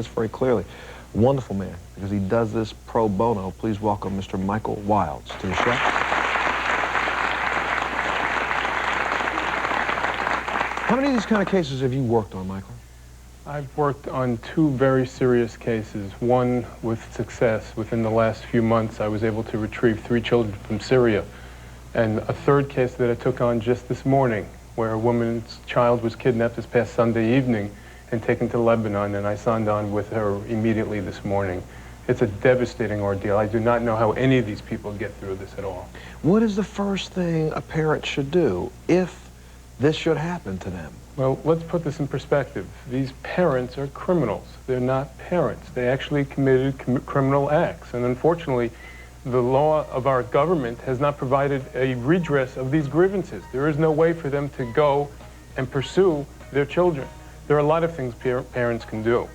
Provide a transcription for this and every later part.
this very clearly. Wonderful man, because he does this pro bono. Please welcome Mr. Michael Wilds to the show. How many of these kind of cases have you worked on, Michael? I've worked on 2 very serious cases, one with success. Within the last few months, I was able to retrieve 3 children from Syria. And a 3rd case that I took on just this morning, where a woman's child was kidnapped this past Sunday evening and taken to Lebanon, and I signed on with her immediately this morning. It's a devastating ordeal. I do not know how any of these people get through this at all. What is the first thing a parent should do if this should happen to them? Well, let's put this in perspective. These parents are criminals. They're not parents. They actually committed criminal acts. And unfortunately, the law of our government has not provided a redress of these grievances. There is no way for them to go and pursue their children. There are a lot of things parents can do.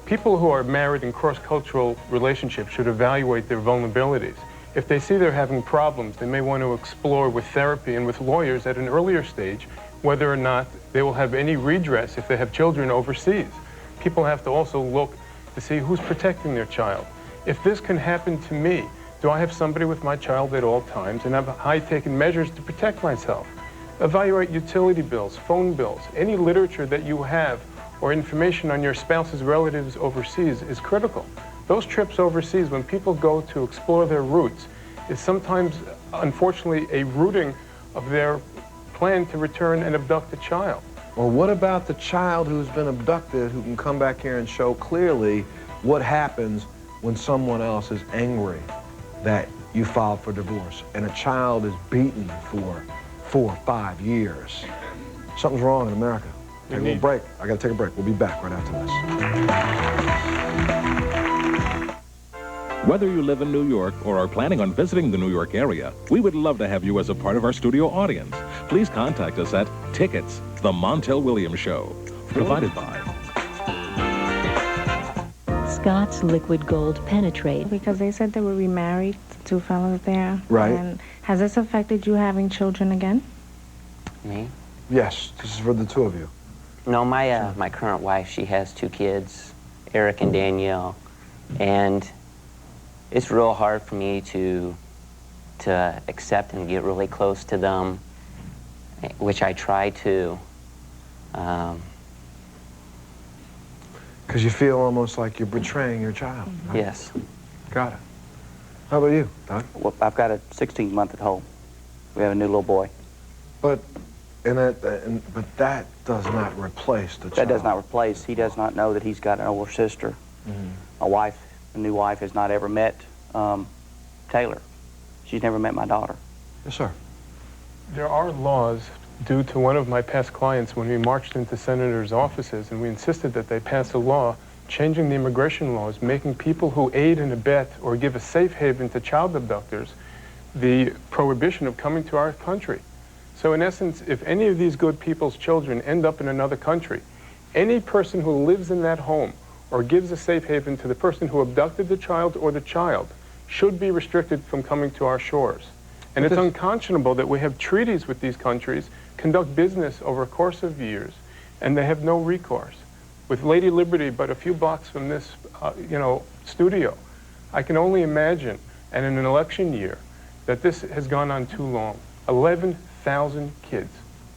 People who are married in cross-cultural relationships should evaluate their vulnerabilities. If they see they're having problems, they may want to explore with therapy and with lawyers at an earlier stage whether or not they will have any redress if they have children overseas. People have to also look to see who's protecting their child. If this can happen to me, do I have somebody with my child at all times, and have I taken measures to protect myself? Evaluate utility bills, phone bills, any literature that you have or information on your spouse's relatives overseas is critical. Those trips overseas, when people go to explore their roots, is sometimes, unfortunately, a rooting of their plan to return and abduct a child. Or what about the child who's been abducted who can come back here and show clearly what happens when someone else is angry that you filed for divorce and a child is beaten for 4 or 5 years? Something's wrong in America. Take a little break. I gotta take a break. We'll be back right after this. Whether you live in New York or are planning on visiting the New York area, we would love to have you as a part of our studio audience. Please contact us at Tickets, The Montell Williams Show, provided by Scott's Liquid Gold Penetrate. Because they said they were remarried, the 2 fellows there. Right. And has this affected you having children again? Me? Yes, this is for the 2 of you. No, my current wife, she has 2 kids, Eric and Danielle, and it's real hard for me to accept and get really close to them, which I try to. Because you feel almost like you're betraying your child. Right? Yes. Got it. How about you, Doug? Well, I've got a 16-month at home. We have a new little boy. But that does not replace the child. That does not replace. He does not know that he's got an older sister. A new wife has not ever met Taylor. She's never met my daughter. Yes, sir. There are laws due to one of my past clients when we marched into senators' offices and we insisted that they pass a law changing the immigration laws, making people who aid and abet or give a safe haven to child abductors the prohibition of coming to our country. So in essence, if any of these good people's children end up in another country, any person who lives in that home or gives a safe haven to the person who abducted the child or the child should be restricted from coming to our shores. And it's unconscionable that we have treaties with these countries, conduct business over a course of years, and they have no recourse. With Lady Liberty but a few blocks from this, studio, I can only imagine, and in an election year, that this has gone on too long. 11,000 kids.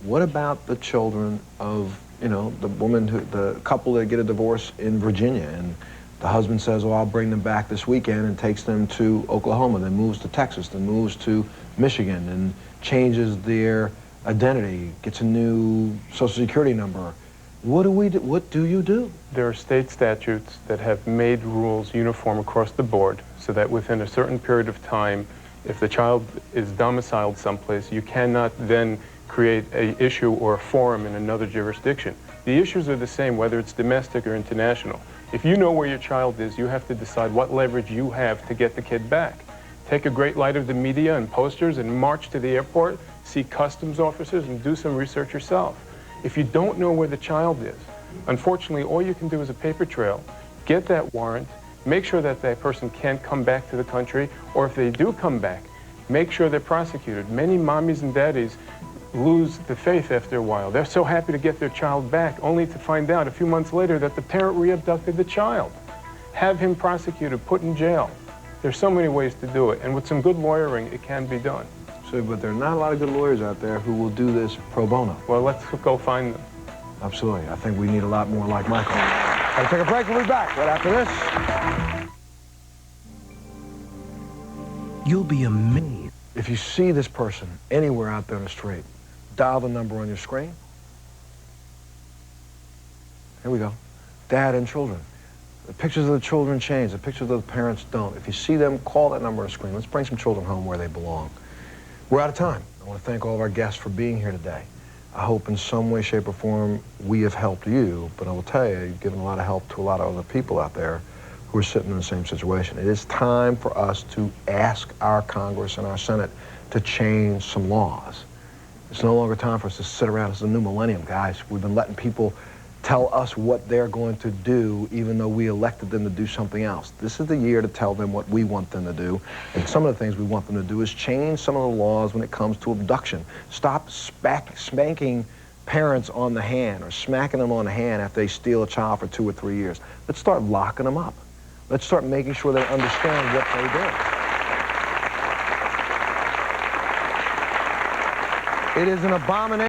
What about the children of, the couple that get a divorce in Virginia, and the husband says, oh, I'll bring them back this weekend, and takes them to Oklahoma, then moves to Texas, then moves to Michigan, and changes their identity, gets a new Social Security number. What do we do? What do you do? There are state statutes that have made rules uniform across the board so that within a certain period of time, if the child is domiciled someplace, you cannot then create an issue or a forum in another jurisdiction. The issues are the same whether it's domestic or international. If you know where your child is, you have to decide what leverage you have to get the kid back. Take a great light of the media and posters and march to the airport, see customs officers, and do some research yourself. If you don't know where the child is, unfortunately, all you can do is a paper trail. Get that warrant, make sure that that person can't come back to the country, or if they do come back, make sure they're prosecuted. Many mommies and daddies lose the faith after a while. They're so happy to get their child back, only to find out a few months later that the parent re-abducted the child. Have him prosecuted, put in jail. There's so many ways to do it, and with some good lawyering, it can be done. So, but there are not a lot of good lawyers out there who will do this pro bono. Well, let's go find them. Absolutely. I think we need a lot more like Michael. Gotta take a break. We'll be back right after this. You'll be amazed. If you see this person anywhere out there on the street, dial the number on your screen. Here we go. Dad and children. The pictures of the children change. The pictures of the parents don't. If you see them, call that number on the screen. Let's bring some children home where they belong. We're out of time. I want to thank all of our guests for being here today. I hope in some way, shape, or form we have helped you, but I will tell you, you've given a lot of help to a lot of other people out there who are sitting in the same situation. It is time for us to ask our Congress and our Senate to change some laws. It's no longer time for us to sit around. It's the new millennium, guys. We've been letting people tell us what they're going to do, even though we elected them to do something else. This is the year to tell them what we want them to do. And some of the things we want them to do is change some of the laws when it comes to abduction. Stop spanking parents on the hand or smacking them on the hand after they steal a child for 2 or 3 years. Let's start locking them up. Let's start making sure they understand what they do. It is an abomination.